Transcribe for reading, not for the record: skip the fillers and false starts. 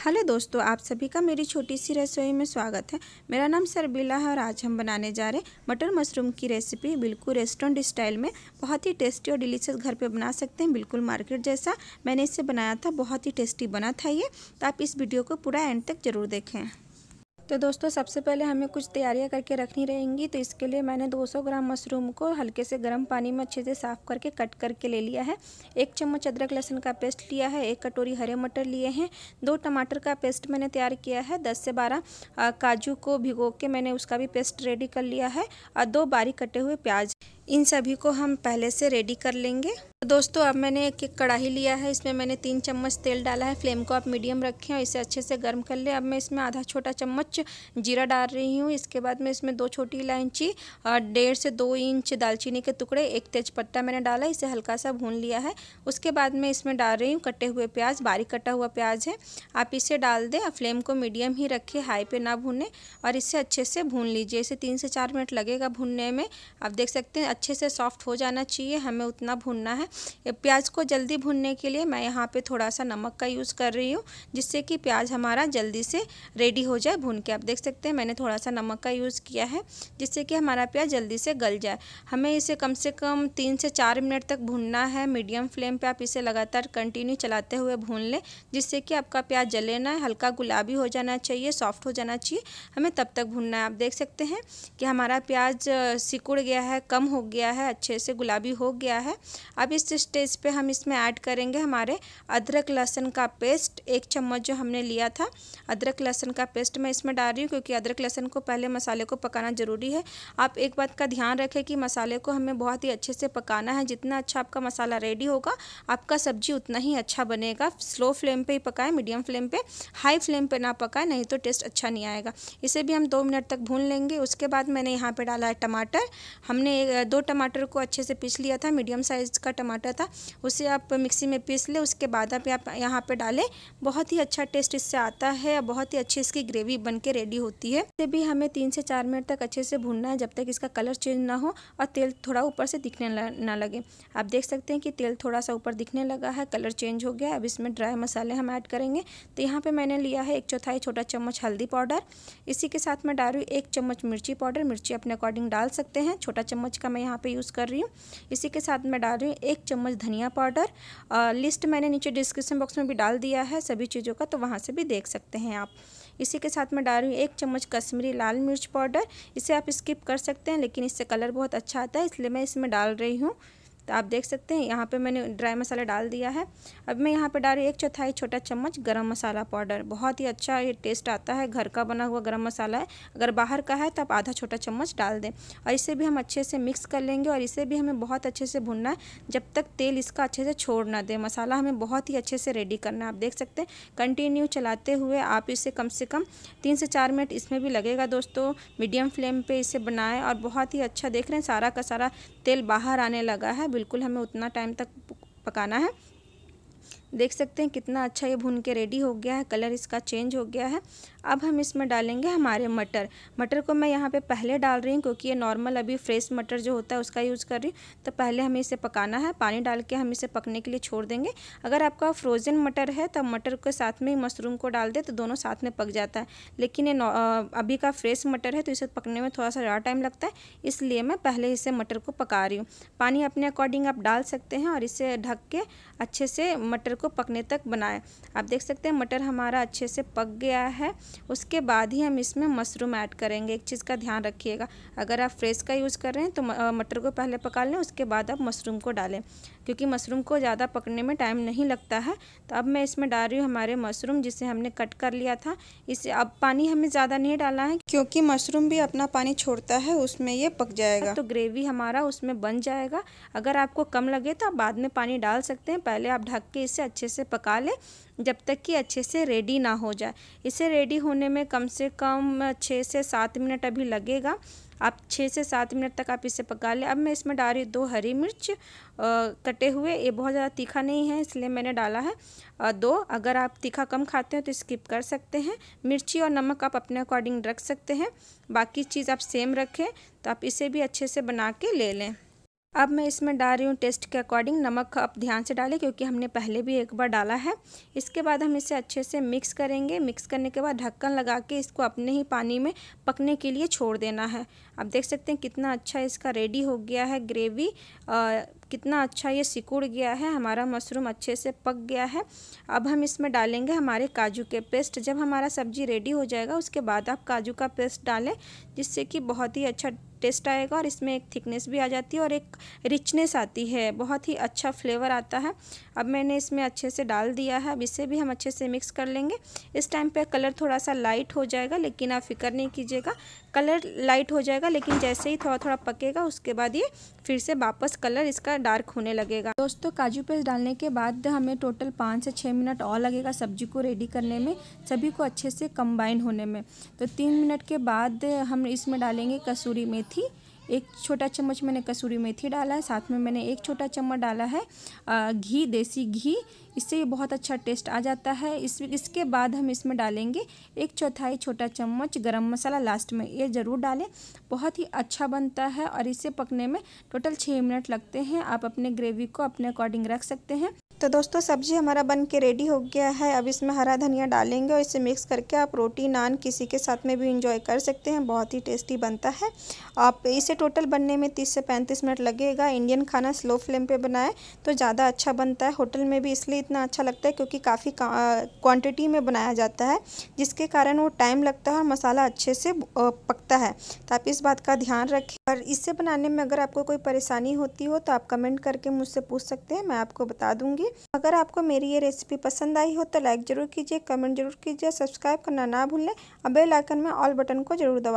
Hello दोस्तों, आप सभी का मेरी छोटी सी रसोई में स्वागत है। मेरा नाम सरबिला है और आज हम बनाने जा रहे हैं मटर मशरूम की रेसिपी। बिल्कुल रेस्टोरेंट स्टाइल में बहुत ही टेस्टी और डिलीशियस घर पे बना सकते हैं, बिल्कुल मार्केट जैसा। मैंने इसे बनाया था, बहुत ही टेस्टी बना था ये। तो आप इस वीडियो को पूरा एंड तक ज़रूर देखें। तो दोस्तों, सबसे पहले हमें कुछ तैयारियां करके रखनी रहेंगी। तो इसके लिए मैंने 200 ग्राम मशरूम को हल्के से गर्म पानी में अच्छे से साफ़ करके कट करके ले लिया है। 1 चम्मच अदरक लहसुन का पेस्ट लिया है। 1 कटोरी हरे मटर लिए हैं। 2 टमाटर का पेस्ट मैंने तैयार किया है। 10 से 12 काजू को भिगो के मैंने उसका भी पेस्ट रेडी कर लिया है। और 2 बारीक कटे हुए प्याज, इन सभी को हम पहले से रेडी कर लेंगे। तो दोस्तों, अब मैंने एक कढ़ाई लिया है। इसमें मैंने 3 चम्मच तेल डाला है। फ्लेम को आप मीडियम रखें और इसे अच्छे से गर्म कर लें। अब मैं इसमें आधा छोटा चम्मच जीरा डाल रही हूँ। इसके बाद मैं इसमें 2 छोटी इलायची और 1.5 से 2 इंच दालचीनी के टुकड़े, 1 तेजपत्ता मैंने डाला, इसे हल्का सा भून लिया है। उसके बाद मैं इसमें डाल रही हूँ कटे हुए प्याज, बारीक कटा हुआ प्याज है। आप इसे डाल दें। फ्लेम को मीडियम ही रखें, हाई पे ना भूनें, और इसे अच्छे से भून लीजिए। इसे 3 से 4 मिनट लगेगा भूनने में। आप देख सकते हैं अच्छे से सॉफ्ट हो जाना चाहिए, हमें उतना भूनना है। प्याज को जल्दी भूनने के लिए मैं यहाँ पे थोड़ा सा नमक का यूज़ कर रही हूँ, जिससे कि प्याज हमारा जल्दी से रेडी हो जाए भून के। आप देख सकते हैं मैंने थोड़ा सा नमक का यूज़ किया है, जिससे कि हमारा प्याज जल्दी से गल जाए। हमें इसे कम से कम 3 से 4 मिनट तक भूनना है। मीडियम फ्लेम पे आप इसे लगातार कंटिन्यू चलाते हुए भून लें, जिससे कि आपका प्याज जले ना, हल्का गुलाबी हो जाना चाहिए, सॉफ्ट हो जाना चाहिए, हमें तब तक भूनना है। आप देख सकते हैं कि हमारा प्याज सिकुड़ गया है, कम हो गया है, अच्छे से गुलाबी हो गया है। अब इस स्टेज पे हम इसमें ऐड करेंगे हमारे अदरक लहसुन का पेस्ट। 1 चम्मच जो हमने लिया था अदरक लहसुन का पेस्ट मैं इसमें डाल रही हूँ, क्योंकि अदरक लहसुन को पहले मसाले को पकाना ज़रूरी है। आप एक बात का ध्यान रखें कि मसाले को हमें बहुत ही अच्छे से पकाना है। जितना अच्छा आपका मसाला रेडी होगा, आपका सब्जी उतना ही अच्छा बनेगा। स्लो फ्लेम पे ही पकाएं, मीडियम फ्लेम पे, हाई फ्लेम पे ना पकाएं, नहीं तो टेस्ट अच्छा नहीं आएगा। इसे भी हम 2 मिनट तक भून लेंगे। उसके बाद मैंने यहाँ पे डाला है टमाटर। हमने 2 टमाटर को अच्छे से पीस लिया था, मीडियम साइज़ का टमाटर था, उसे आप मिक्सी में पीस लें। उसके बाद आप यहाँ पे डालें, बहुत ही अच्छा टेस्ट इससे आता है और बहुत ही अच्छी इसकी ग्रेवी बन के रेडी होती है। इसे भी हमें 3 से 4 मिनट तक अच्छे से भूनना है, जब तक इसका कलर चेंज ना हो और तेल थोड़ा ऊपर से दिखने ना लगे। आप देख सकते हैं कि तेल थोड़ा सा ऊपर दिखने लगा है, कलर चेंज हो गया है। अब इसमें ड्राई मसाले हम ऐड करेंगे। तो यहाँ पे मैंने लिया है 1/4 छोटा चम्मच हल्दी पाउडर। इसी के साथ मैं डाल रही हूँ 1 चम्मच मिर्ची पाउडर। मिर्ची अपने अकॉर्डिंग डाल सकते हैं, छोटा चम्मच का मैं यहाँ पे यूज़ कर रही हूँ। इसी के साथ मैं डाल रही हूँ 1 चम्मच धनिया पाउडर। लिस्ट मैंने नीचे डिस्क्रिप्शन बॉक्स में भी डाल दिया है सभी चीज़ों का, तो वहाँ से भी देख सकते हैं आप। इसी के साथ मैं डाल रही हूँ 1 चम्मच कश्मीरी लाल मिर्च पाउडर। इसे आप स्किप कर सकते हैं, लेकिन इससे कलर बहुत अच्छा आता है, इसलिए मैं इसमें डाल रही हूँ। तो आप देख सकते हैं यहाँ पे मैंने ड्राई मसाला डाल दिया है। अब मैं यहाँ पे डाल रही हूँ 1/4 छोटा चम्मच गरम मसाला पाउडर। बहुत ही अच्छा ये टेस्ट आता है, घर का बना हुआ गरम मसाला है। अगर बाहर का है तो आप आधा छोटा चम्मच डाल दें। और इसे भी हम अच्छे से मिक्स कर लेंगे, और इसे भी हमें बहुत अच्छे से भुनना है जब तक तेल इसका अच्छे से छोड़ ना दे। मसाला हमें बहुत ही अच्छे से रेडी करना है। आप देख सकते हैं कंटिन्यू चलाते हुए आप इसे कम से कम 3 से 4 मिनट इसमें भी लगेगा दोस्तों। मीडियम फ्लेम पे इसे बनाएं, और बहुत ही अच्छा देख रहे हैं सारा का सारा तेल बाहर आने लगा है। बिल्कुल हमें उतना टाइम तक पकाना है। देख सकते हैं कितना अच्छा ये भून के रेडी हो गया है, कलर इसका चेंज हो गया है। अब हम इसमें डालेंगे हमारे मटर। मटर को मैं यहाँ पे पहले डाल रही हूँ, क्योंकि ये नॉर्मल अभी फ्रेश मटर जो होता है उसका यूज़ कर रही हूँ। तो पहले हमें इसे पकाना है, पानी डाल के हम इसे पकने के लिए छोड़ देंगे। अगर आपका फ्रोज़न मटर है तब मटर के साथ में ही मशरूम को डाल दे, तो दोनों साथ में पक जाता है। लेकिन ये अभी का फ्रेश मटर है, तो इसे पकने में थोड़ा सा ज़्यादा टाइम लगता है, इसलिए मैं पहले इसे मटर को पका रही हूँ। पानी अपने अकॉर्डिंग आप डाल सकते हैं, और इसे ढक के अच्छे से मटर को पकने तक बनाएं। आप देख सकते हैं मटर हमारा अच्छे से पक गया है। उसके बाद ही हम इसमें मशरूम ऐड करेंगे। एक चीज़ का ध्यान रखिएगा, अगर आप फ्रेश का यूज़ कर रहे हैं तो मटर को पहले पका लें, उसके बाद आप मशरूम को डालें, क्योंकि मशरूम को ज़्यादा पकने में टाइम नहीं लगता है। तो अब मैं इसमें डाल रही हूँ हमारे मशरूम, जिसे हमने कट कर लिया था। इसे अब पानी हमें ज़्यादा नहीं डालना है, क्योंकि मशरूम भी अपना पानी छोड़ता है, उसमें ये पक जाएगा, तो ग्रेवी हमारा उसमें बन जाएगा। अगर आपको कम लगे तो आप बाद में पानी डाल सकते हैं। पहले आप ढक के इसे अच्छे से पका लें, जब तक कि अच्छे से रेडी ना हो जाए। इसे रेडी होने में कम से कम 6 से 7 मिनट अभी लगेगा। आप 6 से 7 मिनट तक आप इसे पका लें। अब मैं इसमें डाल रही हूँ 2 हरी मिर्च कटे हुए। ये बहुत ज़्यादा तीखा नहीं है, इसलिए मैंने डाला है 2। अगर आप तीखा कम खाते हैं तो स्किप कर सकते हैं। मिर्ची और नमक आप अपने अकॉर्डिंग रख सकते हैं, बाकी चीज़ आप सेम रखें। तो आप इसे भी अच्छे से बना के ले लें। अब मैं इसमें डाल रही हूँ टेस्ट के अकॉर्डिंग नमक। आप ध्यान से डालें क्योंकि हमने पहले भी एक बार डाला है। इसके बाद हम इसे अच्छे से मिक्स करेंगे। मिक्स करने के बाद ढक्कन लगा के इसको अपने ही पानी में पकने के लिए छोड़ देना है। आप देख सकते हैं कितना अच्छा इसका रेडी हो गया है ग्रेवी, कितना अच्छा ये सिकुड़ गया है, हमारा मशरूम अच्छे से पक गया है। अब हम इसमें डालेंगे हमारे काजू के पेस्ट। जब हमारा सब्जी रेडी हो जाएगा उसके बाद आप काजू का पेस्ट डालें, जिससे कि बहुत ही अच्छा टेस्ट आएगा और इसमें एक थिकनेस भी आ जाती है और एक रिचनेस आती है, बहुत ही अच्छा फ्लेवर आता है। अब मैंने इसमें अच्छे से डाल दिया है। अब इसे भी हम अच्छे से मिक्स कर लेंगे। इस टाइम पे कलर थोड़ा सा लाइट हो जाएगा, लेकिन आप फिक्र नहीं कीजिएगा, कलर लाइट हो जाएगा, लेकिन जैसे ही थोड़ा थोड़ा पकेगा उसके बाद ये फिर से वापस कलर इसका डार्क होने लगेगा। दोस्तों, काजू पेस्ट डालने के बाद हमें टोटल 5 से 6 मिनट और लगेगा सब्जी को रेडी करने में, सभी को अच्छे से कंबाइन होने में। तो 3 मिनट के बाद हम इसमें डालेंगे कसूरी मेथी। 1 छोटा चम्मच मैंने कसूरी मेथी डाला है, साथ में मैंने 1 छोटा चम्मच डाला है घी, देसी घी। इससे ये बहुत अच्छा टेस्ट आ जाता है। इसके बाद हम इसमें डालेंगे 1/4 छोटा चम्मच गरम मसाला लास्ट में, ये ज़रूर डालें, बहुत ही अच्छा बनता है और इसे पकने में टोटल 6 मिनट लगते हैं। आप अपने ग्रेवी को अपने अकॉर्डिंग रख सकते हैं। तो दोस्तों, सब्जी हमारा बन के रेडी हो गया है। अब इसमें हरा धनिया डालेंगे और इसे मिक्स करके आप रोटी, नान किसी के साथ में भी इंजॉय कर सकते हैं। बहुत ही टेस्टी बनता है। आप इसे टोटल बनने में 30 से 35 मिनट लगेगा। इंडियन खाना स्लो फ्लेम पे बनाएं तो ज़्यादा अच्छा बनता है। होटल में भी इसलिए इतना अच्छा लगता है क्योंकि काफ़ी क्वांटिटी में बनाया जाता है, जिसके कारण वो टाइम लगता है और मसाला अच्छे से पकता है। तो आप इस बात का ध्यान रखें। और इसे बनाने में अगर आपको कोई परेशानी होती हो तो आप कमेंट करके मुझसे पूछ सकते हैं, मैं आपको बता दूंगी। अगर आपको मेरी ये रेसिपी पसंद आई हो तो लाइक ज़रूर कीजिए, कमेंट जरूर कीजिए, सब्सक्राइब करना ना भूलें और बेल आइकन में ऑल बटन को ज़रूर दबा